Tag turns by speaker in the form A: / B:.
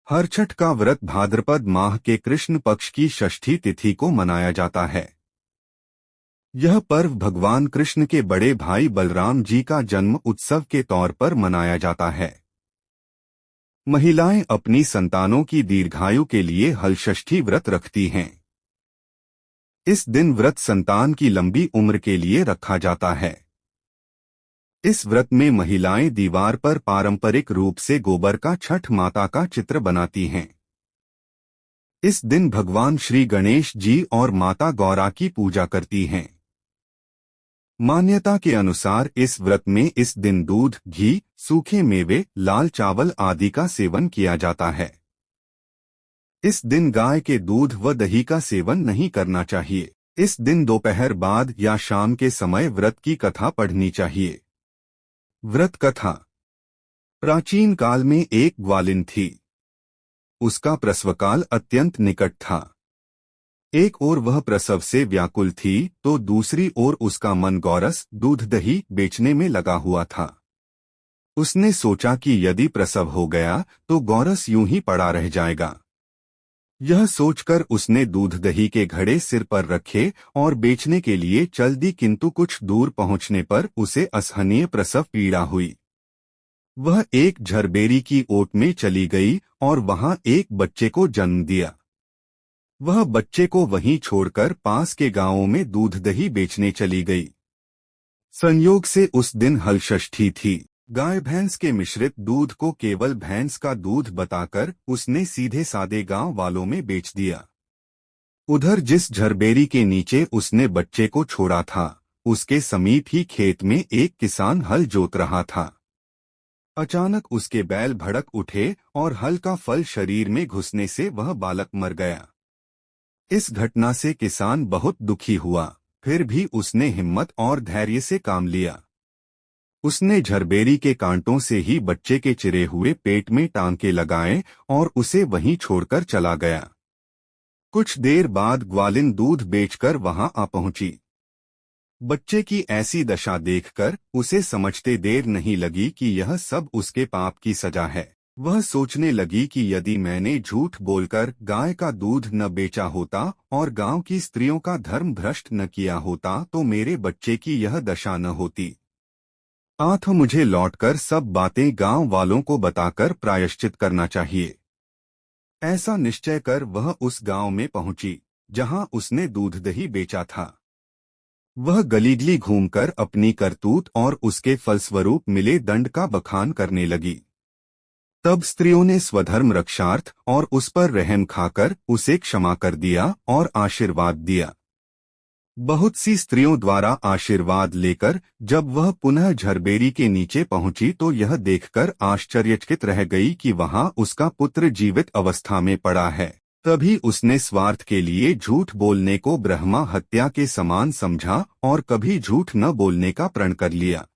A: हर छठ का व्रत भाद्रपद माह के कृष्ण पक्ष की षष्ठी तिथि को मनाया जाता है। यह पर्व भगवान कृष्ण के बड़े भाई बलराम जी का जन्म उत्सव के तौर पर मनाया जाता है। महिलाएं अपनी संतानों की दीर्घायु के लिए हलषष्ठी व्रत रखती हैं। इस दिन व्रत संतान की लंबी उम्र के लिए रखा जाता है। इस व्रत में महिलाएं दीवार पर पारंपरिक रूप से गोबर का छठ माता का चित्र बनाती हैं। इस दिन भगवान श्री गणेश जी और माता गौरा की पूजा करती हैं। मान्यता के अनुसार इस व्रत में इस दिन दूध, घी, सूखे मेवे, लाल चावल आदि का सेवन किया जाता है। इस दिन गाय के दूध व दही का सेवन नहीं करना चाहिए। इस दिन दोपहर बाद या शाम के समय व्रत की कथा पढ़नी चाहिए। व्रत कथा। प्राचीन काल में एक ग्वालिन थी। उसका प्रसवकाल अत्यंत निकट था। एक ओर वह प्रसव से व्याकुल थी तो दूसरी ओर उसका मन गौरस, दूध दही बेचने में लगा हुआ था। उसने सोचा कि यदि प्रसव हो गया तो गौरस यूं ही पड़ा रह जाएगा। यह सोचकर उसने दूध दही के घड़े सिर पर रखे और बेचने के लिए चल दी, किंतु कुछ दूर पहुंचने पर उसे असहनीय प्रसव पीड़ा हुई। वह एक झरबेरी की ओट में चली गई और वहां एक बच्चे को जन्म दिया। वह बच्चे को वहीं छोड़कर पास के गांवों में दूध दही बेचने चली गई। संयोग से उस दिन हलषष्ठी थी। गाय भैंस के मिश्रित दूध को केवल भैंस का दूध बताकर उसने सीधे सादे गांव वालों में बेच दिया। उधर जिस झरबेरी के नीचे उसने बच्चे को छोड़ा था, उसके समीप ही खेत में एक किसान हल जोत रहा था। अचानक उसके बैल भड़क उठे और हल का फल शरीर में घुसने से वह बालक मर गया। इस घटना से किसान बहुत दुखी हुआ, फिर भी उसने हिम्मत और धैर्य से काम लिया। उसने झरबेरी के कांटों से ही बच्चे के चिरे हुए पेट में टांके लगाए और उसे वहीं छोड़कर चला गया। कुछ देर बाद ग्वालिन दूध बेचकर वहां आ पहुंची। बच्चे की ऐसी दशा देखकर उसे समझते देर नहीं लगी कि यह सब उसके पाप की सजा है। वह सोचने लगी कि यदि मैंने झूठ बोलकर गाय का दूध न बेचा होता और गांव की स्त्रियों का धर्म भ्रष्ट न किया होता तो मेरे बच्चे की यह दशा न होती। आठ मुझे लौटकर सब बातें गांव वालों को बताकर प्रायश्चित करना चाहिए। ऐसा निश्चय कर वह उस गांव में पहुंची जहां उसने दूध दही बेचा था। वह गली घूमकर अपनी करतूत और उसके फलस्वरूप मिले दंड का बखान करने लगी। तब स्त्रियों ने स्वधर्म रक्षार्थ और उस पर रहम खाकर उसे क्षमा कर दिया और आशीर्वाद दिया। बहुत सी स्त्रियों द्वारा आशीर्वाद लेकर जब वह पुनः झरबेरी के नीचे पहुंची तो यह देखकर आश्चर्यचकित रह गई कि वहां उसका पुत्र जीवित अवस्था में पड़ा है। तभी उसने स्वार्थ के लिए झूठ बोलने को ब्रह्मा हत्या के समान समझा और कभी झूठ न बोलने का प्रण कर लिया।